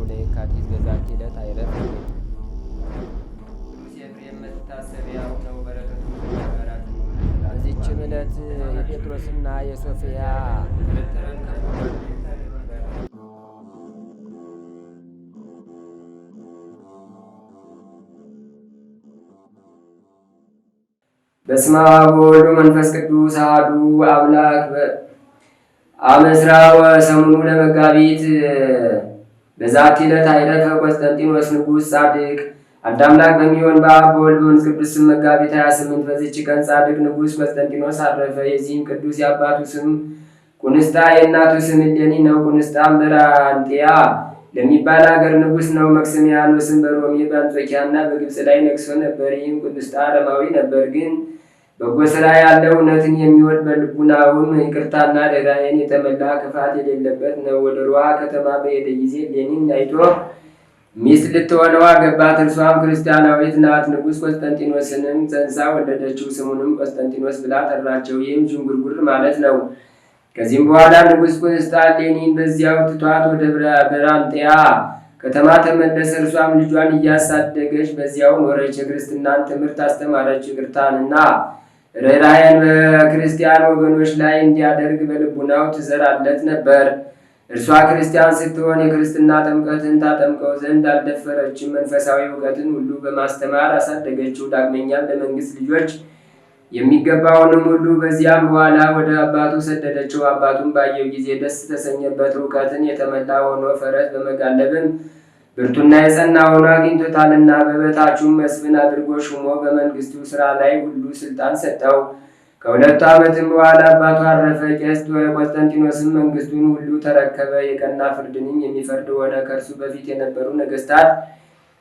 ለየካቲት በዛቲ ዕለት አይረፍ። ቅዱስ ኤፍሬም መታሰቢያው ነው። በረከቱ በዚችም ዕለት የጴጥሮስና የሶፊያ በስመ አብ ወወልድ ወመንፈስ ቅዱስ አሐዱ አምላክ አመስራ ወሰሙኑ ለመጋቢት በዛቲ ዕለት አይረፈ ቆስጠንጢኖስ ንጉሥ ጻድቅ። አንድ አምላክ በሚሆን በአብ በወልድ በመንፈስ ቅዱስ ስም መጋቢት 28 በዚች ቀን ጻድቅ ንጉሥ ቆስጠንጢኖስ አረፈ። የዚህም ቅዱስ የአባቱ ስም ቁንስጣ የእናቱ ስም እሌኒ ነው። ቁንስጣም በራንጤያ ለሚባል ሀገር ንጉሥ ነው። መክስሚያኖስም በሮሜ በአንጾኪያና በግብፅ ላይ ነግሶ ነበር። ይህም ቁንስጣ አረማዊ ነበር፣ ግን በጎ ሥራ ያለው እውነትን የሚወድ በልቡናውም ይቅርታና ርኅራኄን የተመላ ክፋት የሌለበት ነው። ወደ ሮሃ ከተማ በሄደ ጊዜ እሌኒን አይቶ ሚስት ልትሆነው አገባት። እርሷም ክርስቲያናዊት ናት። ንጉሥ ቆስጠንጢኖስንም ጸንሳ ወለደችው። ስሙንም ቆስጠንጢኖስ ብላ ጠራቸው። ይህም ዥንጉርጉር ማለት ነው። ከዚህም በኋላ ንጉሥ ቁንስጣ እሌኒን በዚያው ትቷት ወደ በራንጤያ ከተማ ተመለሰ። እርሷም ልጇን እያሳደገች በዚያው ኖረች። የክርስትናን ትምህርት አስተማረች። ይቅርታንና ርኅራኄን በክርስቲያን ወገኖች ላይ እንዲያደርግ በልቡናው ትዘራለት ነበር። እርሷ ክርስቲያን ስትሆን የክርስትና ጥምቀትን ታጠምቀው ዘንድ አልደፈረችም። መንፈሳዊ እውቀትን ሁሉ በማስተማር አሳደገችው። ዳግመኛም ለመንግሥት ልጆች የሚገባውንም ሁሉ በዚያም በኋላ ወደ አባቱ ሰደደችው። አባቱም ባየው ጊዜ ደስ ተሰኘበት። እውቀትን የተመላ ሆኖ ፈረስ በመጋለብም ብርቱና የጸና ሆኖ አግኝቶታልና በበታቹም መስፍን አድርጎ ሹሞ በመንግስቱ ስራ ላይ ሁሉ ስልጣን ሰጠው። ከሁለቱ ዓመትም በኋላ አባቱ አረፈ። ቄስ ቆስጠንጢኖስም መንግስቱን ሁሉ ተረከበ። የቀና ፍርድንም የሚፈርድ ሆነ። ከእርሱ በፊት የነበሩ ነገስታት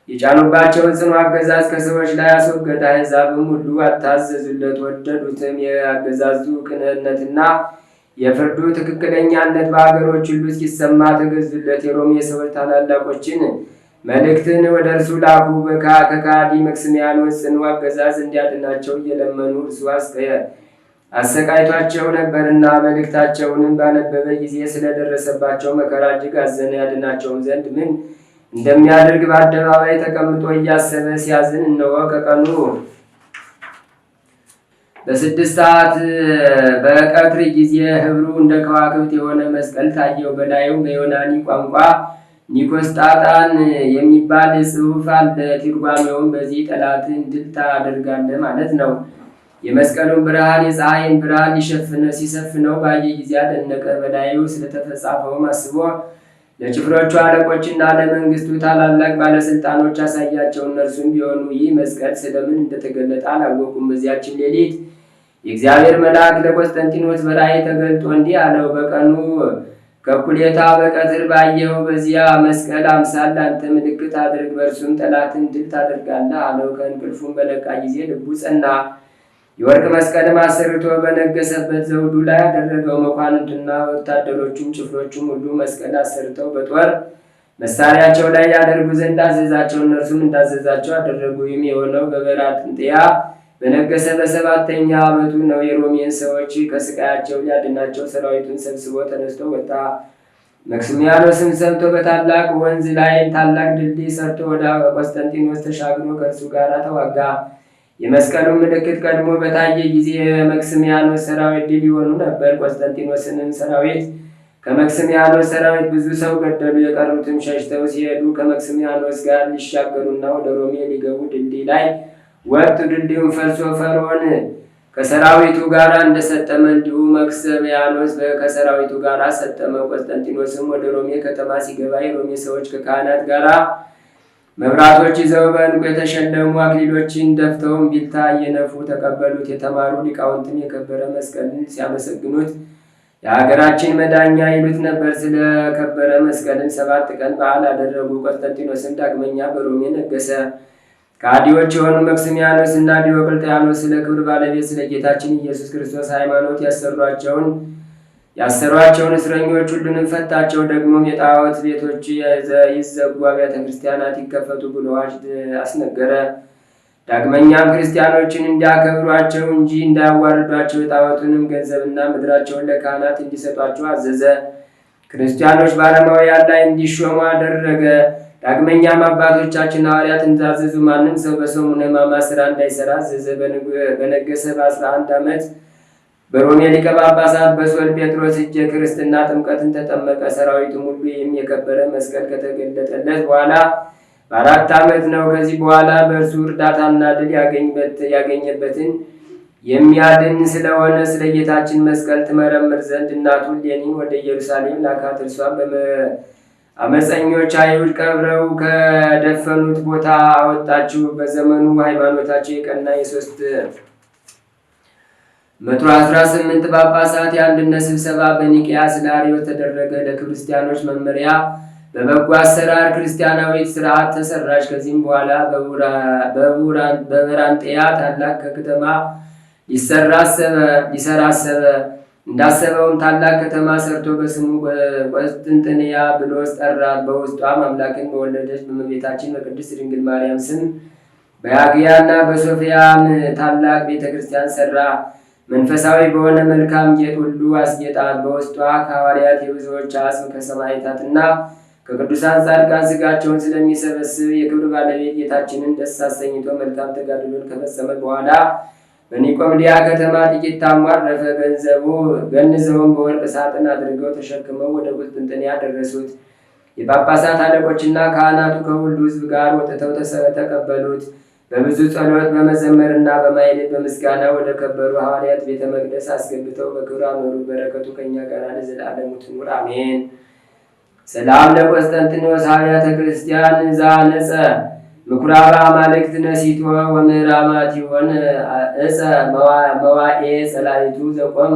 የጫኑባቸውን ጽኑ አገዛዝ ከሰዎች ላይ አስወገደ። አሕዛብም ሁሉ አታዘዙለት፣ ወደዱትም። የአገዛዙ ቅንነትና የፍርዱ ትክክለኛነት በሀገሮች ሁሉ እስኪሰማ ተገዙለት። የሮሜ ሰዎች ታላላቆችን መልእክትን ወደ እርሱ ላኩ። ከካዲ መክስሚያኖስ ጽኑ አገዛዝ እንዲያድናቸው እየለመኑ እርሱ አሰቃይቷቸው ነበርና። መልእክታቸውንም ባነበበ ጊዜ ስለደረሰባቸው መከራ እጅግ አዘነ። ያድናቸውም ዘንድ ምን እንደሚያደርግ በአደባባይ ተቀምጦ እያሰበ ሲያዝን እነሆ ከቀኑ በ6 ሰዓት በቀትር ጊዜ ህብሩ እንደ ከዋክብት የሆነ መስቀል ታየው። በላዩም በዮናኒ ቋንቋ ኒኮስጣጣን የሚባል ጽሑፍ አለ። ትርጓሜውም በዚህ ጠላትን ድል ታደርጋለህ ማለት ነው። የመስቀሉን ብርሃን የፀሐይን ብርሃን ሲሸፍነው ባየ ጊዜ አደነቀ። በላዩ ስለተጻፈውም አስቦ ለጭፍሮቹ አለቆችና ለመንግስቱ ታላላቅ ባለስልጣኖች አሳያቸው። እነርሱም ቢሆኑ ይህ መስቀል ስለምን እንደተገለጠ አላወቁም። በዚያችን ሌሊት የእግዚአብሔር መልአክ ለቆስጠንጢኖስ በራእይ ተገልጦ እንዲህ አለው። በቀኑ ከእኩሌታ በቀትር ባየው በዚያ መስቀል አምሳል ለአንተ ምልክት አድርግ፣ በእርሱም ጠላትን ድል ታደርጋለህ አለው። ከእንቅልፉም በነቃ ጊዜ ልቡ ጸና። የወርቅ መስቀልም አሰርቶ በነገሰበት ዘውዱ ላይ አደረገው። መኳንንቱና ወታደሮቹም ጭፍሮቹም ሁሉ መስቀል አሰርተው በጦር መሳሪያቸው ላይ ያደርጉ ዘንድ አዘዛቸው። እነርሱም እንዳዘዛቸው አደረጉ። ይህም የሆነው በበራንጥያ በነገሰ በ7ኛ ዓመቱ ነው። የሮሜን ሰዎች ከስቃያቸው ሊያድናቸው ሰራዊቱን ሰብስቦ ተነስቶ ወጣ። መክስሚያኖስም ሰምቶ በታላቅ ወንዝ ላይ ታላቅ ድልድይ ሰርቶ ወደ ቆስጠንጢኖስ ተሻግሮ ከእርሱ ጋር ተዋጋ። የመስቀሉን ምልክት ቀድሞ በታየ ጊዜ የመክስሚያኖስ ሰራዊት ድል ይሆኑ ነበር። ቆስጠንጢኖስንም ሰራዊት ከመክስሚያኖስ ሰራዊት ብዙ ሰው ገደሉ። የቀሩትም ሸሽተው ሲሄዱ ከመክስሚያኖስ ጋር ሊሻገሩና ወደ ሮሜ ሊገቡ ድልድይ ላይ ወጡ። ድልድዩም ፈርሶ ፈርዖን ከሰራዊቱ ጋር እንደሰጠመ እንዲሁ መክስሚያኖስ ከሰራዊቱ ጋር ሰጠመ። ቆስጠንጢኖስም ወደ ሮሜ ከተማ ሲገባ የሮሜ ሰዎች ከካህናት ጋር መብራቶች ይዘው በዕንቁ የተሸለሙ አክሊሎችን ደፍተው እምቢልታ እየነፉ ተቀበሉት። የተማሩ ሊቃውንትም የከበረ መስቀልን ሲያመሰግኑት የሀገራችን መዳኛ ይሉት ነበር። ስለ ከበረ መስቀልን 7 ቀን በዓል አደረጉ። ቆስጠንጢኖስም ዳግመኛ በሮሜ ነገሰ። ከሃዲዎች የሆኑ መክስሚያኖስ እና ዲዮቅልጥያኖስ ስለ ክብር ባለቤት ስለ ጌታችን ኢየሱስ ክርስቶስ ሃይማኖት ያሰሯቸውን እስረኞች ሁሉንም ፈታቸው። ደግሞም የጣዖት ቤቶች ይዘጉ፣ አብያተ ክርስቲያናት ይከፈቱ ብሎ አስነገረ። ዳግመኛም ክርስቲያኖችን እንዲያከብሯቸው እንጂ እንዳያዋርዷቸው የጣዖቱንም ገንዘብና ምድራቸውን ለካህናት እንዲሰጧቸው አዘዘ። ክርስቲያኖች በአረማውያን ላይ እንዲሾሙ አደረገ። ዳግመኛም አባቶቻችን ሐዋርያት እንዳዘዙ ማንም ሰው በሰሙነ ሕማማት ሥራ እንዳይሰራ አዘዘ። በነገሰ በ11 ዓመት በሮሜ ሊቀ ጳጳሳት በሶል ጴጥሮስ እጀ ክርስትና ጥምቀትን ተጠመቀ። ሰራዊቱም ሁሉ የከበረ መስቀል ከተገለጠለት በኋላ በ4 ዓመት ነው። ከዚህ በኋላ በእርሱ እርዳታና ድል ያገኘበትን የሚያድን ስለሆነ ስለ ጌታችን መስቀል ትመረምር ዘንድ እናቱን እሌኒን ወደ ኢየሩሳሌም ላካት። እርሷም አመፀኞች አይሁድ ቀብረው ከደፈኑት ቦታ አወጣችው። በዘመኑ ሃይማኖታቸው የቀና የ318 ጳጳሳት የአንድነት ስብሰባ በኒቅያ ስለ አርዮስ ተደረገ። ለክርስቲያኖች መመሪያ በበጎ አሰራር ክርስቲያናዊት ስርዓት ተሰራች። ከዚህም በኋላ በበራንጤያ ታላቅ ከተማ ሊሰራ አሰበ። እንዳሰበውም ታላቅ ከተማ ሰርቶ በስሙ ቆስጥንጥንያ ብሎ ጠራት። በውስጧም አምላክን በወለደች በእመቤታችን በቅድስት ድንግል ማርያም ስም በያግያና በሶፊያም ታላቅ ቤተ ክርስቲያን ሰራ። መንፈሳዊ በሆነ መልካም ጌጥ ሁሉ አስጌጣት። በውስጧ ከሐዋርያት የብዙዎች አጽም ከሰማዕታትና ከቅዱሳን ጻድቃን ስጋቸውን ስለሚሰበስብ የክብር ባለቤት ጌታችንን ደስ አሰኝቶ መልካም ተጋድሎን ከፈጸመ በኋላ በኒቆምዲያ ከተማ ጥቂት ታሞ አረፈ። ገንዘቡን በወርቅ ሳጥን አድርገው ተሸክመው ወደ ቁስጥንጥንያ ደረሱት። የጳጳሳት አለቆችና ካህናቱ ከሁሉ ሕዝብ ጋር ወጥተው ተቀበሉት። በብዙ ጸሎት በመዘመርና በማኅሌት በምስጋና ወደ ከበሩ ሐዋርያት ቤተ መቅደስ አስገብተው በክብር አኖሩ። በረከቱ ከእኛ ጋር ለዘላለሙ ትኑር አሜን። ሰላም ለቆስጠንጢኖስ አብያተ ክርስቲያን ዛነጸ ምኩራባ አማልክት ነሲቶ ወምዕራማት ይሆን እፀ መዋኤ ጸላይቱ ዘቆመ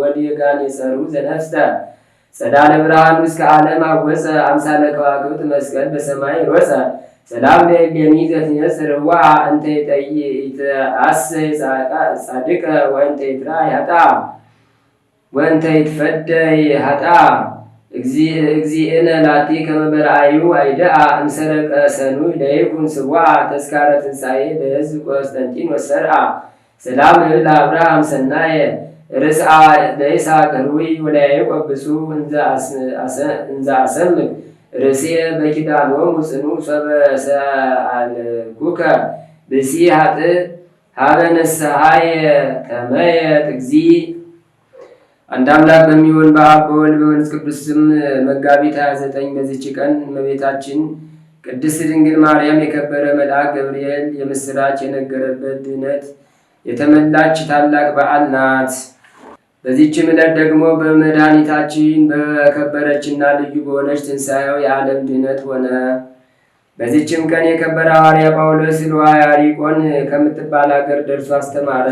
ወዴጋን የሰሩ ዘነፍስተ ጸዳለ ብርሃኑ እስከ ዓለም አወፀ አምሳለ ከዋክብት መስቀል በሰማይ ሮፀ ሰላም ለእሌኒ ዘትነስርዋ እንተ ይትአሰይ ጻድቀ ወእንተ ይትራይ ኃጥእ ወእንተ ይትፈደይ ኃጥእ እግዚእነ ላቲ ከመ በርአዩ አይደአ እምሰረቀ ሰኑይ ለይኩን ስዋዕ ተስካረ ትንሣኤ ለሕዝብ ቆስጠንጢኖስ ሰርአ ሰላም እብል አብርሃም ሰናየ ርስአ ለይስሐቅ ኅሩይ ወለያዕቆብ ብፁዕ እንዘ አሰምዕ ርእስየ በኪዳኖሙ ጽኑዕ ሶበ ሰአልኩከ ብእሲ ኃጥእ ሀበ ንስሐየ ተመየጥ እግዚእ። አንድ አምላክ በሚሆን በአብ በወልድ በመንፈስ ቅዱስ ስም መጋቢት 29 በዚች ቀን እመቤታችን ቅድስት ድንግል ማርያም የከበረ መልአክ ገብርኤል የምስራች የነገረበት ድኅነት የተመላች ታላቅ በዓል ናት። በዚህችም ዕለት ደግሞ በመድኃኒታችን በከበረችና ልዩ በሆነች ትንሣኤው የዓለም ድኅነት ሆነ። በዚህችም ቀን የከበረ ሐዋርያ ጳውሎስ ልዋያሪቆን ከምትባል አገር ደርሶ አስተማረ።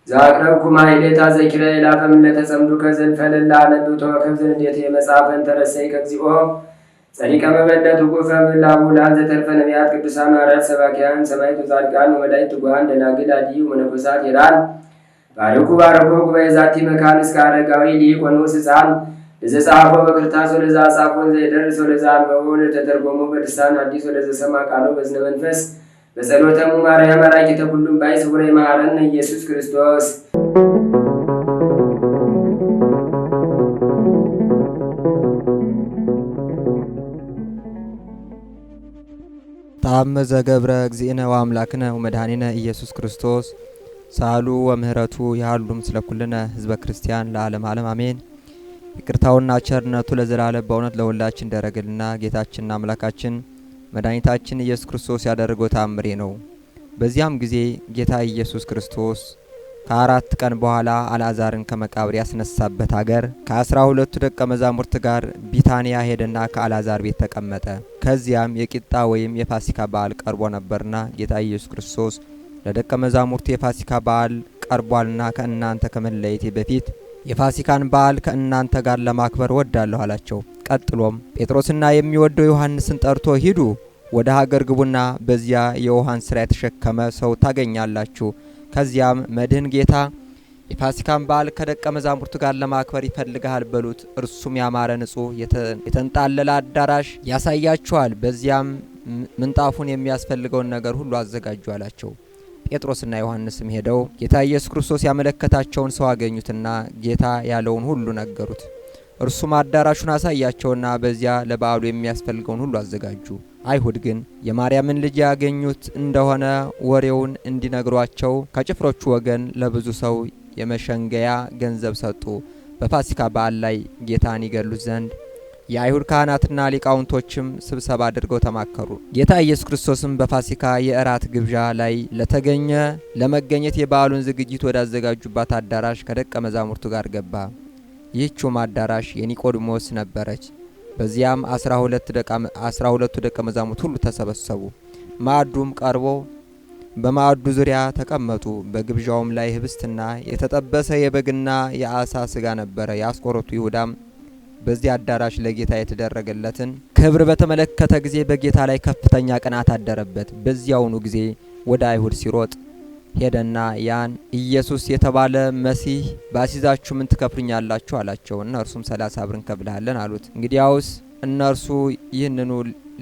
ዛቅረብኩ ማኅሌታ ዘኪረ ይላፈም ለተጸምዱ ከዘልፈለላ አነብቶ ከብዘን እንዴት የመጽሐፈን ተረሰይ ከግዚኦ ጸሪቀ መበለት ውቁፈ ብላቡላን ዘተርፈ ነቢያት ቅዱሳን ሐዋርያት ሰባኪያን ሰማዕቱ ጻድቃን ወመላእክት ትጉሃን ደናግል አድኅዩ መነኮሳት ሄራን ባርኩ ጉባኤ ዛቲ መካን እስከ አረጋዊ ሊቅ ወንዑስ ሕፃን ለዘጸሐፎ በክርታስ ወለዛ ጻፎን ዘይደርስ ወለዛ አንበቦ ለተተርጎሞ በልሳን አዲስ ወለዘሰማ ቃሎ በዝነ መንፈስ በጸሎተሙ ማርያም አራቂተ ኩሉም ባይ ስውረ ይመሃረነ ኢየሱስ ክርስቶስ። ተአምር ዘገብረ እግዚእነ ወአምላክነ ወመድኃኒነ ኢየሱስ ክርስቶስ ሳሉ ወምህረቱ ያህሉ ምስለ ኩልነ ህዝበ ክርስቲያን ለዓለም ዓለም አሜን። ይቅርታውና ቸርነቱ ለዘላለም በእውነት ለሁላችን ደረገልና ጌታችንና አምላካችን መድኃኒታችን ኢየሱስ ክርስቶስ ያደረገው ተአምሬ ነው። በዚያም ጊዜ ጌታ ኢየሱስ ክርስቶስ ከ4 ቀን በኋላ አልዓዛርን ከመቃብር ያስነሳበት አገር ከ12 ደቀ መዛሙርት ጋር ቢታንያ ሄደና ከአልዓዛር ቤት ተቀመጠ። ከዚያም የቂጣ ወይም የፋሲካ በዓል ቀርቦ ነበርና ጌታ ኢየሱስ ክርስቶስ ለደቀ መዛሙርት የፋሲካ በዓል ቀርቧልና ከእናንተ ከመለየቴ በፊት የፋሲካን በዓል ከእናንተ ጋር ለማክበር ወዳለሁ አላቸው። ቀጥሎም ጴጥሮስና የሚወደው ዮሐንስን ጠርቶ ሂዱ፣ ወደ ሀገር ግቡና በዚያ የውሃን ስራ የተሸከመ ሰው ታገኛላችሁ። ከዚያም መድህን ጌታ የፋሲካን በዓል ከደቀ መዛሙርቱ ጋር ለማክበር ይፈልጋል በሉት። እርሱም ያማረ ንጹሕ የተንጣለለ አዳራሽ ያሳያችኋል። በዚያም ምንጣፉን የሚያስፈልገውን ነገር ሁሉ አዘጋጁ አላቸው። ጴጥሮስና ዮሐንስም ሄደው ጌታ ኢየሱስ ክርስቶስ ያመለከታቸውን ሰው አገኙትና ጌታ ያለውን ሁሉ ነገሩት። እርሱም አዳራሹን አሳያቸውና በዚያ ለበዓሉ የሚያስፈልገውን ሁሉ አዘጋጁ። አይሁድ ግን የማርያምን ልጅ ያገኙት እንደሆነ ወሬውን እንዲነግሯቸው ከጭፍሮቹ ወገን ለብዙ ሰው የመሸንገያ ገንዘብ ሰጡ። በፋሲካ በዓል ላይ ጌታን ይገሉት ዘንድ የአይሁድ ካህናትና ሊቃውንቶችም ስብሰባ አድርገው ተማከሩ። ጌታ ኢየሱስ ክርስቶስም በፋሲካ የእራት ግብዣ ላይ ለመገኘት የበዓሉን ዝግጅት ወዳዘጋጁባት አዳራሽ ከደቀ መዛሙርቱ ጋር ገባ። ይህችውም አዳራሽ የኒቆዲሞስ ነበረች። በዚያም 12ቱ ደቀ መዛሙርት ሁሉ ተሰበሰቡ። ማዕዱም ቀርቦ በማዕዱ ዙሪያ ተቀመጡ። በግብዣውም ላይ ህብስትና የተጠበሰ የበግና የአሳ ስጋ ነበረ። የአስቆሮቱ ይሁዳም በዚህ አዳራሽ ለጌታ የተደረገለትን ክብር በተመለከተ ጊዜ በጌታ ላይ ከፍተኛ ቅናት አደረበት። በዚያውኑ ጊዜ ወደ አይሁድ ሲሮጥ ሄደና ያን ኢየሱስ የተባለ መሲህ ባሲዛችሁ ምን ትከፍሉኛላችሁ አላቸው። እነርሱም 30 ብር እንከፍልሃለን አሉት። እንግዲያውስ እነርሱ ይህንኑ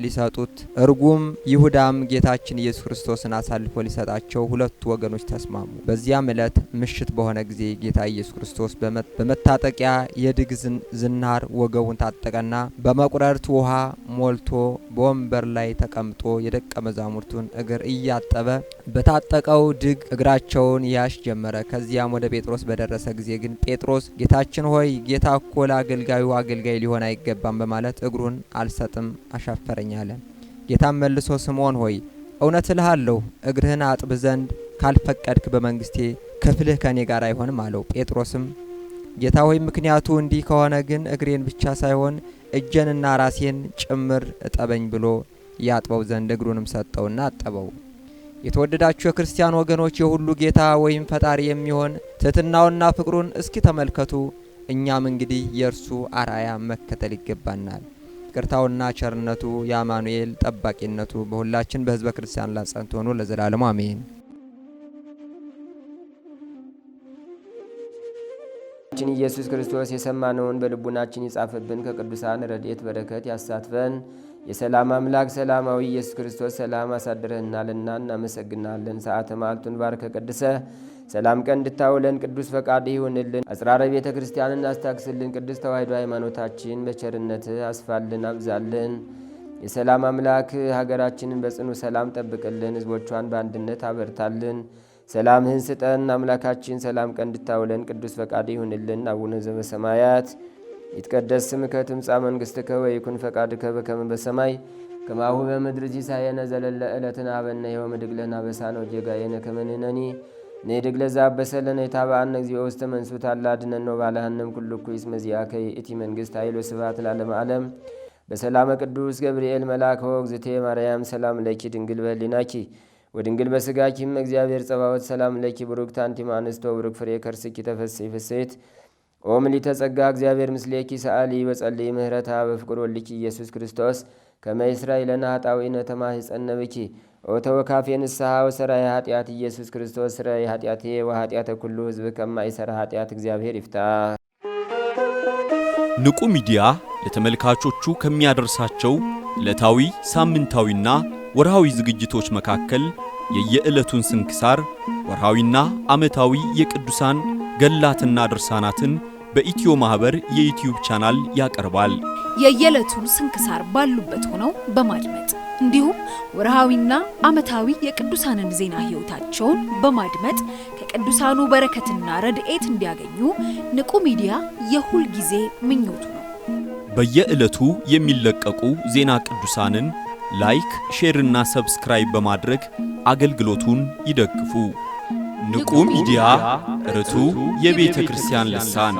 ሊሰጡት እርጉም ይሁዳም ጌታችን ኢየሱስ ክርስቶስን አሳልፎ ሊሰጣቸው ሁለቱ ወገኖች ተስማሙ። በዚያም ዕለት ምሽት በሆነ ጊዜ ጌታ ኢየሱስ ክርስቶስ በመታጠቂያ የድግ ዝናር ወገቡን ታጠቀና በመቁረርት ውሃ ሞልቶ በወንበር ላይ ተቀምጦ የደቀ መዛሙርቱን እግር እያጠበ በታጠቀው ድግ እግራቸውን ያሽ ጀመረ። ከዚያም ወደ ጴጥሮስ በደረሰ ጊዜ ግን ጴጥሮስ ጌታችን ሆይ ጌታ እኮ ለአገልጋዩ አገልጋይ ሊሆን አይገባም በማለት እግሩን አልሰጥም አሻፈረኝ አለ። ጌታም መልሶ ስምዖን ሆይ እውነት እልሃለሁ እግርህን አጥብ ዘንድ ካልፈቀድክ በመንግስቴ ክፍልህ ከኔ ጋር አይሆንም አለው። ጴጥሮስም ጌታ ሆይ ምክንያቱ እንዲህ ከሆነ ግን እግሬን ብቻ ሳይሆን እጄንና ራሴን ጭምር እጠበኝ ብሎ ያጥበው ዘንድ እግሩንም ሰጠውና አጠበው። የተወደዳችሁ የክርስቲያን ወገኖች የሁሉ ጌታ ወይም ፈጣሪ የሚሆን ትሕትናውና ፍቅሩን እስኪ ተመልከቱ። እኛም እንግዲህ የእርሱ አርአያ መከተል ይገባናል። ይቅርታውና ቸርነቱ የአማኑኤል ጠባቂነቱ በሁላችን በሕዝበ ክርስቲያን ላይ ጸንቶ ሆኖ ለዘላለሙ አሜን። ኢየሱስ ክርስቶስ የሰማነውን በልቡናችን ይጻፍብን፣ ከቅዱሳን ረድኤት በረከት ያሳትፈን። የሰላም አምላክ ሰላማዊ ኢየሱስ ክርስቶስ ሰላም አሳድረህናልና እናመሰግናለን። ሰዓተ ማልቱን ባርከ ቀድሰ ሰላም ቀን እንድታውለን ቅዱስ ፈቃድ ይሁንልን። አጽራረ ቤተ ክርስቲያንን አስታክስልን። ቅዱስ ተዋሕዶ ሃይማኖታችን በቸርነት አስፋልን አብዛልን። የሰላም አምላክ ሀገራችንን በጽኑ ሰላም ጠብቅልን፣ ሕዝቦቿን በአንድነት አበርታልን። ሰላምህን ስጠን አምላካችን። ሰላም ቀን እንድታውለን ቅዱስ ፈቃድ ይሁንልን። አቡነ ዘበሰማያት ይትቀደስ ስምከ ትምጻእ መንግሥትከ ወይኩን ፈቃድከ በከመ በሰማይ ከማሁ በምድር ሲሳየነ ዘለለ ዕለትነ ሀበነ ዮም ወኅድግ ለነ አበሳነ ወጌጋየነ ከመ ንሕነኒ ንኅድግ ለዘአበሰለነ የታብአነ እግዚኦ ውስተ መንሱት አላ አድኅነነ ወባልሐነም ኩሉ ኩይስ መዚአከ ይእቲ መንግሥት ኃይል ወስብሐት ለዓለመ ዓለም። በሰላመ ቅዱስ ገብርኤል መልአከ ወእግዝእቴ ማርያም ሰላም ለኪ ድንግል በኅሊናኪ ወድንግል በሥጋኪም እግዚአብሔር ጸባዖት ሰላም ለኪ ቡሩክት አንቲ እምአንስቶ ቡሩክ ፍሬ ከርስኪ ተፈሥሒ ፍሥሕት ኦ ምልዕተ ጸጋ እግዚአብሔር ምስሌኪ ሰአሊ ወጸልዪ ምህረታ በፍቅር ወልኪ ኢየሱስ ክርስቶስ ከመ ይሥራይ ለነ ኃጣውኢነ ተማኅፀነ ብኪ ኦ ተወካፌ ንስሐ ወሰራይ ኃጢአት ኢየሱስ ክርስቶስ ስራይ ኃጢአቴ ወኃጢአተ ኩሉ ሕዝብ ከማይሠራ ኃጢአት እግዚአብሔር ይፍታ። ንቁ ሚዲያ ለተመልካቾቹ ከሚያደርሳቸው ዕለታዊ ሳምንታዊና ወርሃዊ ዝግጅቶች መካከል የየዕለቱን ስንክሳር ወርሃዊና ዓመታዊ የቅዱሳን ገላትና ድርሳናትን በኢትዮ ማህበር የዩቲዩብ ቻናል ያቀርባል። የየዕለቱን ስንክሳር ባሉበት ሆነው በማድመጥ እንዲሁም ወርሃዊና ዓመታዊ የቅዱሳንን ዜና ሕይወታቸውን በማድመጥ ከቅዱሳኑ በረከትና ረድኤት እንዲያገኙ ንቁ ሚዲያ የሁል ጊዜ ምኞቱ ነው። በየዕለቱ የሚለቀቁ ዜና ቅዱሳንን ላይክ፣ ሼርና ሰብስክራይብ በማድረግ አገልግሎቱን ይደግፉ። ንቁ ሚዲያ ርቱ የቤተ ክርስቲያን ልሳን